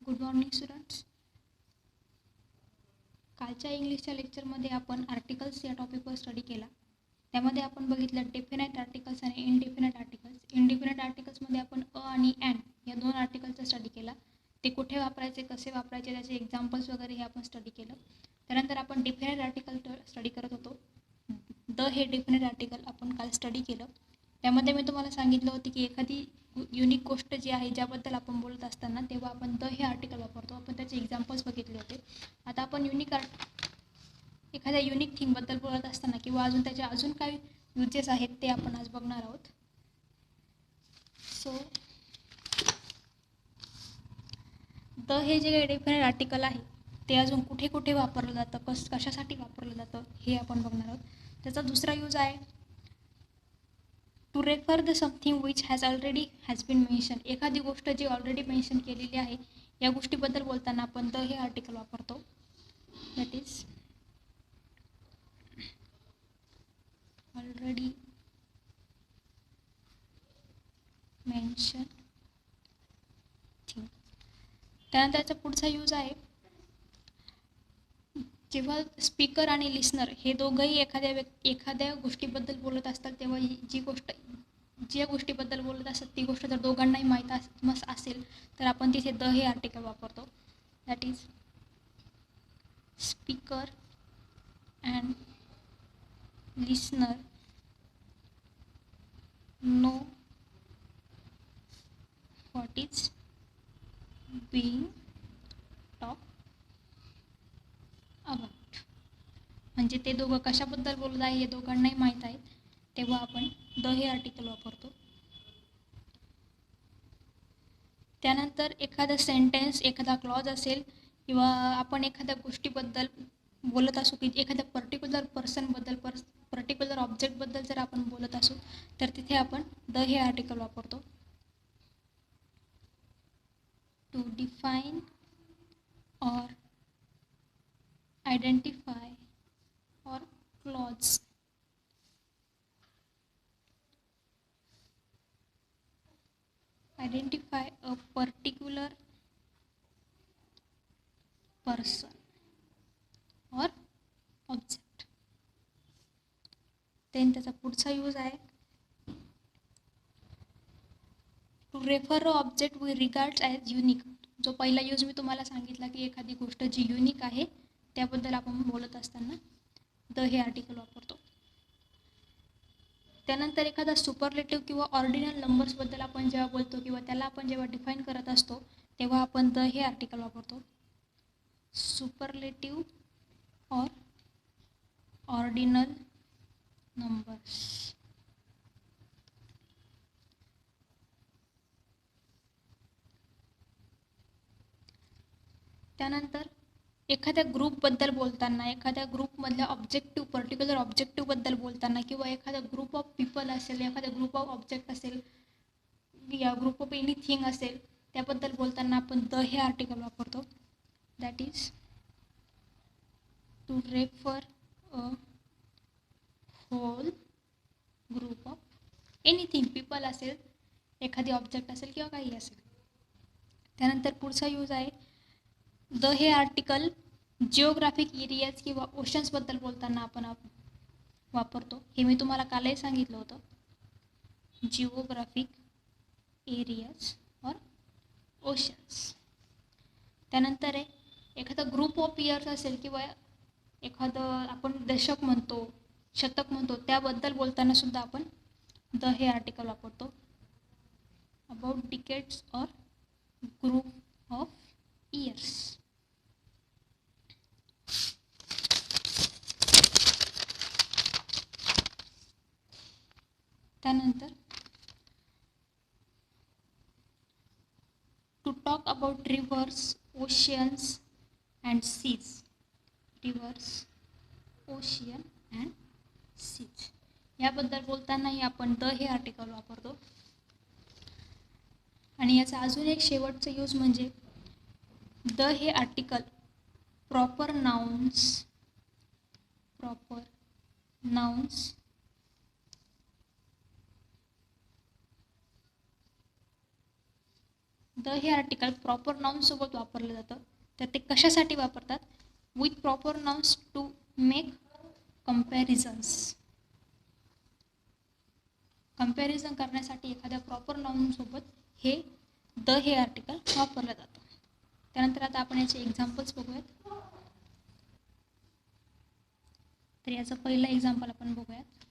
Good morning students. कालच्या इंग्लिशच्या लेक्चरमध्ये आपण आर्टिकल्स या टॉपिकवर स्टडी केला. त्यामध्ये आपण बघितलं डेफिनेट आर्टिकल्स आणि इनडेफिनेट आर्टिकल्स. इनडेफिनेट आर्टिकल्समध्ये आपण अ आणि अँड या दोन आर्टिकल्सचा स्टडी केला. ते कुठे वापरायचे, कसे वापरायचे, त्याचे एक्झाम्पल्स वगैरे हे आपण स्टडी केलं. त्यानंतर आपण डेफिनेट आर्टिकल स्टडी करत होतो. द हे डेफिनेट आर्टिकल आपण काल स्टडी केलं. त्यामध्ये मी तुम्हाला सांगितलं होतं की एखादी युनिक गोष्ट जी आहे ज्याबद्दल आपण बोलत असताना तेव्हा आपण द हे आर्टिकल वापरतो. आपण त्याचे एक्झाम्पल्स बघितले होते. आता आपण एखाद्या युनिक थिंगबद्दल बोलत असताना किंवा अजून त्याचे अजून काही युजेस आहेत ते आपण आज बघणार आहोत. सो द हे जे डेफिनेट आर्टिकल आहे ते अजून कुठे कुठे वापरलं जातं, कशासाठी वापरलं जातं हे आपण बघणार आहोत. त्याचा दुसरा यूज आहे to refer the something which has been mention. एखादी गोष्ट जी ऑलरेडी मेन्शन केलेली आहे या गोष्टीबद्दल बोलताना आपण द हे आर्टिकल वापरतो. That is already mention thing. त्यानंतर त्याचा पुढचा यूज आहे जेव्हा स्पीकर आणि लिसनर हे दोघंही एखाद्या गोष्टीबद्दल बोलत असतात तेव्हा ज्या गोष्टीबद्दल बोलत असतात ती गोष्ट जर दोघांनाही माहीत असेल तर आपण तिथे द हे आर्टिकल वापरतो. That is speaker and listener know what is being talk about. म्हणजे ते दोघं कशाबद्दल बोलत आहे हे दोघांनाही माहीत आहे तेव्हा आपण द हे आर्टिकल वापरतो. त्यानंतर एखादा सेंटेन्स, एखादा क्लॉज असेल किंवा आपण एखाद्या गोष्टीबद्दल बोलत असू की एखाद्या पर्टिक्युलर पर्सनबद्दल, पर्टिक्युलर ऑब्जेक्टबद्दल जर आपण बोलत असू तर तिथे आपण द हे आर्टिकल वापरतो. टू डिफाईन और आयडेंटिफाय और clause. Identify a particular person or object. then त्याचा पुढचा यूज आहे to refer a object we regards as unique. जो पहिला यूज मी तुम्हाला सांगितला की एखादी गोष्ट जी युनिक आहे त्याबद्दल आपण बोलत असताना द हे आर्टिकल वापरतो. त्यानंतर एखादा सुपरलेटिव्ह किंवा ऑर्डिनल नंबर्सबद्दल आपण जेव्हा बोलतो किंवा त्याला आपण जेव्हा डिफाईन करत असतो तेव्हा आपण द हे आर्टिकल वापरतो. सुपरलेटिव्ह और ऑर्डिनल नंबर्स. त्यानंतर एखाद्या ग्रुपबद्दल बोलताना, एखाद्या ग्रुपमधल्या पर्टिक्युलर ऑब्जेक्टिव्हबद्दल बोलताना किंवा एखादा ग्रुप ऑफ पीपल असेल, एखादा ग्रुप ऑफ ऑब्जेक्ट असेल या ग्रुप ऑफ एनिथिंग असेल त्याबद्दल बोलताना आपण द हे आर्टिकल वापरतो. That is to refer a whole group of anything. People असेल, एखादी ऑब्जेक्ट असेल किंवा काही असेल. त्यानंतर पुढचा यूज आहे द हे आर्टिकल जिओग्राफिक एरियाज किंवा ओशन्सबद्दल बोलताना आपण वापरतो. हे मी तुम्हाला कालही सांगितलं होतं. जिओग्राफिक एरियाज और ओशन्स. त्यानंतर आहे एखादा ग्रुप ऑफ इयर्स असेल किंवा एखादं आपण दशक म्हणतो, शतक म्हणतो त्याबद्दल बोलताना सुद्धा आपण द हे आर्टिकल वापरतो. About decades or group of years. त्यानंतर to talk about rivers, oceans and seas. Rivers, ocean and seas याबद्दल बोलतानाही आपण द हे आर्टिकल वापरतो. आणि याचा अजून एक शेवटचं यूज म्हणजे द हे आर्टिकल प्रॉपर नाउन्स द हे आर्टिकल प्रॉपर नाउनसोबत वापरलं जातं. तर ते कशासाठी वापरतात? With proper nouns to make comparisons. Comparison करण्यासाठी एखाद्या प्रॉपर नाउनसोबत हे द हे आर्टिकल वापरलं जातं. त्यानंतर आता आपण याचे एक्झाम्पल्स बघूयात. तर याचं पहिलं एक्झाम्पल आपण बघूयात.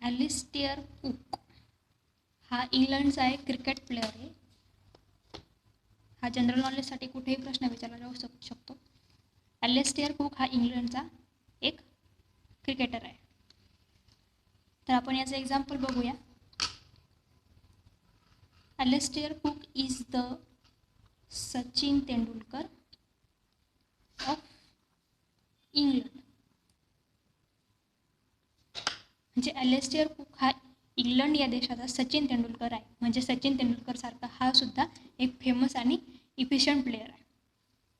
ॲलिस्टियर कुक हा इंग्लंडचा एक क्रिकेट प्लेअर आहे. हा जनरल नॉलेजसाठी कुठेही प्रश्न विचारला जाऊ शकतो. ॲलिस्टियर कुक हा इंग्लंडचा एक क्रिकेटर आहे. तर आपण याचं एक्झाम्पल बघूया. Alastair Cook is the Sachin Tendulkar of England. म्हणजे ॲलिस्टियर कुक हा इंग्लंड या देशाचा सचिन तेंडुलकर आहे. म्हणजे सचिन तेंडुलकर सारखा हा सुद्धा एक फेमस आणि इफिशियंट प्लेअर आहे.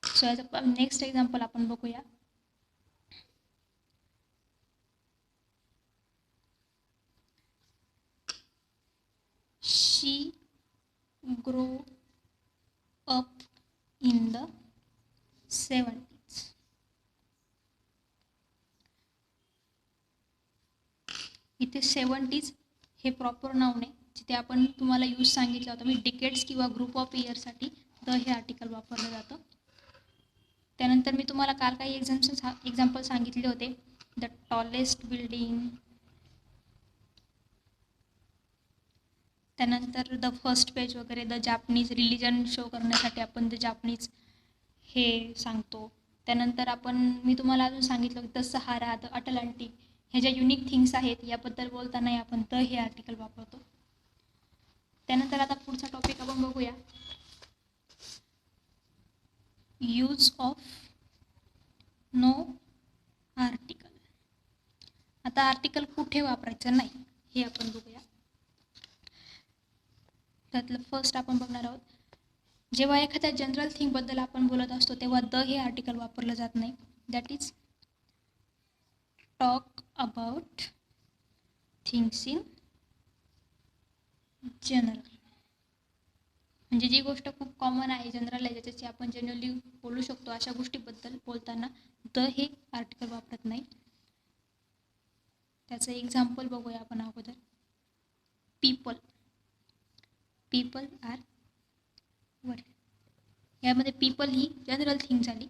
सो याचं नेक्स्ट एक्झाम्पल आपण बघूया. She grow up in the 70s. इथे 70s हे प्रॉपर नाउन आहे. जिथे आपण तुम्हाला यूज सांगितलं होतं मी डिकेड्स किंवा ग्रुप ऑफ इयरसाठी द हे आर्टिकल वापरलं जातं. त्यानंतर मी तुम्हाला काल काही एक्झाम्पल सांगितले होते. द टॉलेस्ट बिल्डिंग, त्यानंतर द फर्स्ट पेज वगैरे. द जापनीज रिलिजन शो करण्यासाठी आपण द जापनीज हे सांगतो. त्यानंतर मी तुम्हाला अजून सांगितलं की द सहारा, द अटलांटिक ह्या ज्या युनिक थिंग्स आहेत याबद्दल बोलताना आपण द हे आर्टिकल वापरतो. त्यानंतर आता पुढचा टॉपिक आपण बघूया. Use of no article. आता आर्टिकल कुठे वापरायचं नाही हे आपण बघूया. त्यातलं फर्स्ट आपण बघणार आहोत. जेव्हा एखाद्या जनरल थिंगबद्दल आपण बोलत असतो तेव्हा द हे आर्टिकल वापरलं जात नाही. That is talk about things in general. म्हणजे जी गोष्ट खूप कॉमन आहे, जनरल आहे, ज्याच्याशी आपण जनरली बोलू शकतो अशा गोष्टीबद्दल बोलताना द हे आर्टिकल वापरत नाही. त्याचं एक्झाम्पल बघूया आपण अगोदर. पीपल, पीपल आर वर. यामध्ये पीपल ही जनरल थिंग झाली,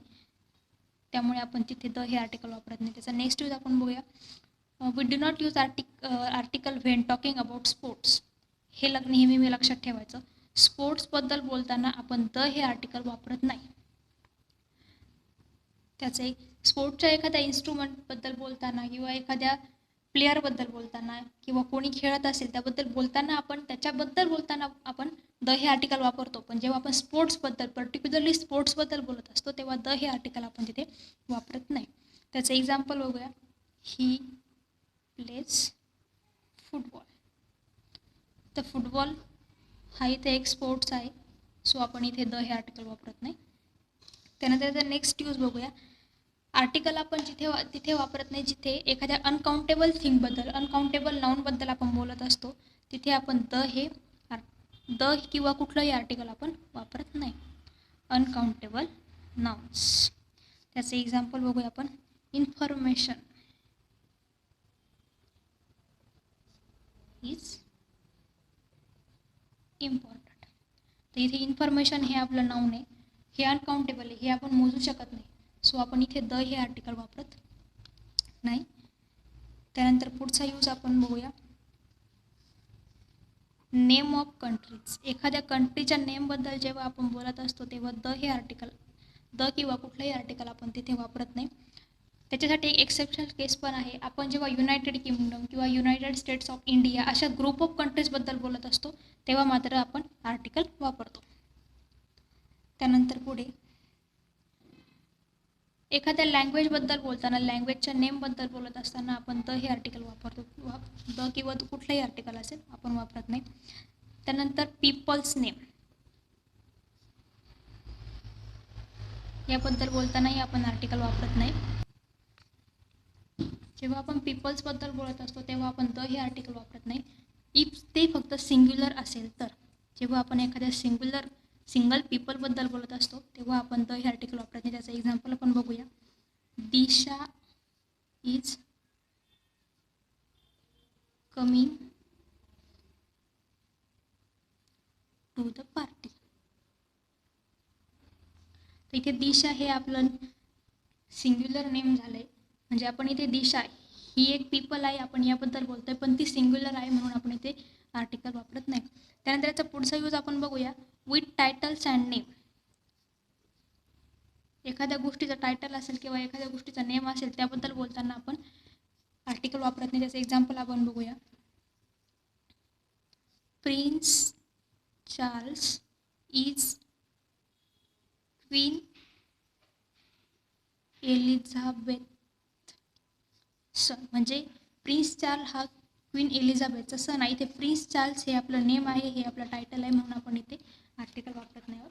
त्यामुळे आपण तिथे द हे आर्टिकल वापरत नाही. त्याचा नेक्स्ट यूज आपण बघूया. We do not use article when talking about sports. हे नेहमी लक्षात ठेवायचं. स्पोर्ट्सबद्दल बोलताना आपण द हे आर्टिकल वापरत नाही. त्याचं एक स्पोर्ट्सच्या एखाद्या इन्स्ट्रुमेंटबद्दल बोलताना किंवा एखाद्या प्लेअरबद्दल बोलताना किंवा कोणी खेळत असेल त्याबद्दल बोलताना आपण द हे आर्टिकल वापरतो. पण जेव्हा आपण स्पोर्ट्सबद्दल पर्टिक्युलरली स्पोर्ट्सबद्दल बोलत असतो तेव्हा द हे आर्टिकल आपण तिथे वापरत नाही. त्याचं एक्झाम्पल बघूया. He plays football. तर फुटबॉल हा इथे एक स्पोर्ट्स आहे, सो आपण इथे द हे आर्टिकल वापरत नाही. त्यानंतर त्याचा नेक्स्ट यूज बघूया. आर्टिकल आपण तिथे वापरत नाही जिथे एखाद्या अनकाउंटेबल थिंगबद्दल, अनकाउंटेबल नाउनबद्दल आपण बोलत असतो. तिथे आपण द किंवा कुठलंही आर्टिकल आपण वापरत नाही. Uncountable nouns. त्याचं एक्झाम्पल बघूया आपण. Information is important. तर इथे इन्फॉर्मेशन हे आपलं नाउन आहे, हे अनकाउंटेबल आहे, हे आपण मोजू शकत नाही, सो आपण इथे द हे आर्टिकल वापरत नाही. त्यानंतर पुढचा यूज आपण बघूया. Name of countries. एखाद्या कंट्रीच्या नेमबद्दल जेव्हा आपण बोलत असतो तेव्हा द हे आर्टिकल, द किंवा कुठलंही आर्टिकल आपण तिथे वापरत नाही. त्याच्यासाठी एक एक्सेप्शनल केस पण आहे. आपण जेव्हा युनायटेड किंगडम किंवा युनायटेड स्टेट्स ऑफ इंडिया अशा ग्रुप ऑफ कंट्रीजबद्दल बोलत असतो तेव्हा मात्र आपण आर्टिकल वापरतो. त्यानंतर पुढे एखाद्या लँग्वेजबद्दल बोलताना, लँग्वेजच्या नेमबद्दल बोलत असताना आपण द हे आर्टिकल वापरतो. द किंवा कुठलंही आर्टिकल असेल आपण वापरत नाही. त्यानंतर पीपल्स नेम याबद्दल बोलतानाही आपण आर्टिकल वापरत नाही. जेव्हा आपण पीपल्सबद्दल बोलत असतो तेव्हा आपण द हे आर्टिकल वापरत नाही. इफ ते फक्त सिंग्युलर असेल तर. जेव्हा आपण एखाद्या सिंगल पीपलबद्दल बोलत असतो तेव्हा आपण द हे आर्टिकल वापरत नाही. त्याचं एक्झाम्पल आपण बघूया. Disha is coming to the party. तर इथे दिशा हे आपलं सिंग्युलर नेम झालंय. म्हणजे आपण इथे दिशा ही एक पीपल आहे, आपण याबद्दल बोलतोय, पण ती सिंग्युलर आहे म्हणून आपण इथे आर्टिकल वापरत नाही. त्यानंतर याचा पुढचा यूज आपण बघूया. With titles and name. एखाद्या गोष्टीचं टायटल असेल किंवा एखाद्या गोष्टीचा नेम असेल त्याबद्दल बोलताना आपण आर्टिकल वापरत नाही. त्याचं एक्झाम्पल आपण बघूया. Prince Charles is Queen Elizabeth son. म्हणजे प्रिन्स चार्ल्स हा क्वीन एलिझाबेथचा सन आहे. इथे प्रिन्स चार्ल्स हे आपलं नेम आहे, हे आपलं टायटल आहे म्हणून आपण इथे आर्टिकल वापरत नाही आहोत.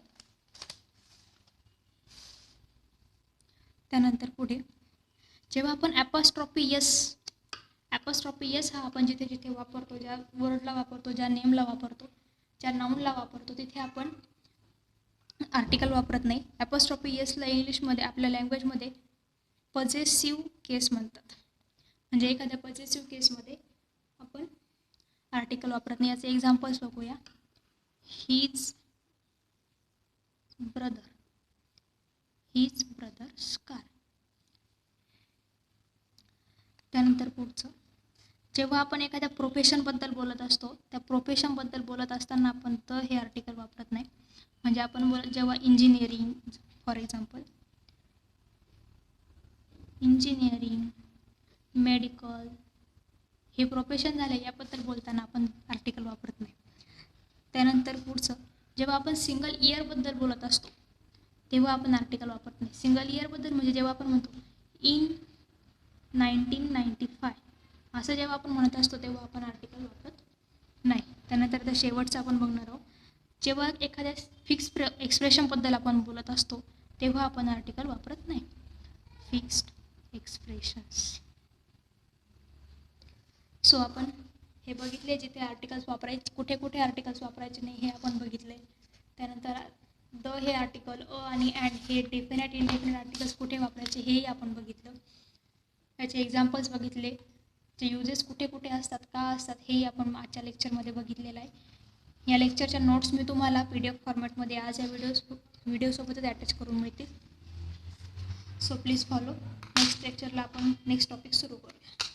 त्यानंतर पुढे जेव्हा आपण ॲपॉस्ट्रॉफी एस हा आपण जिथे जिथे वापरतो, ज्या वर्डला वापरतो, ज्या नेमला वापरतो, ज्या नाऊनला वापरतो, तिथे आपण आर्टिकल वापरत नाही. ॲपॉस्ट्रॉफी एसला इंग्लिशमध्ये आपल्या लँग्वेजमध्ये पॉझेसिव्ह केस म्हणतात. म्हणजे एखाद्या पॉझेसिव्ह केसमध्ये आपण आर्टिकल वापरत नाही. याचे एक्झाम्पल्स बघूया. His brother car. त्यानंतर पुढचं, जेव्हा आपण एखाद्या प्रोफेशनबद्दल बोलत असतो त्या प्रोफेशनबद्दल बोलत असताना आपण तर हे आर्टिकल वापरत नाही. म्हणजे आपण जेव्हा engineering for example engineering, medical हे प्रोफेशन झाले याबद्दल बोलताना आपण आर्टिकल वापरत नाही. त्यानंतर पुढचं, जेव्हा आपण सिंगल इयरबद्दल बोलत असतो तेव्हा आपण आर्टिकल वापरत नाही. सिंगल इयरबद्दल म्हणजे जेव्हा आपण म्हणतो इन 1995 असं जेव्हा आपण म्हणत असतो तेव्हा आपण आर्टिकल वापरत नाही. त्यानंतर त्या शेवटचं आपण बघणार आहोत. जेव्हा एखाद्या फिक्स एक्सप्रेशनबद्दल आपण बोलत असतो तेव्हा आपण आर्टिकल वापरत नाही. Fixed expressions. सो आपण हे बघितले जिथे आर्टिकल्स वापरायचे, कुठे कुठे आर्टिकल्स वापरायचे नाही हे आपण बघितले. त्यानंतर द हे आर्टिकल, आणि अँड हे डेफिनेट इनडेफिनेट आर्टिकल्स कुठे वापरायचे हेही आपण बघितलं. याचे एक्झाम्पल्स बघितले. जे युजेस कुठे कुठे असतात, का असतात, हेही आपण आजच्या लेक्चरमध्ये बघितलेलं आहे. या लेक्चरच्या नोट्स मी तुम्हाला PDF फॉर्मॅटमध्ये आज या व्हिडिओसोबतच अटॅच करून मिळतील. So please follow. नेक्स्ट लेक्चरला आपण नेक्स्ट टॉपिक सुरू करूया.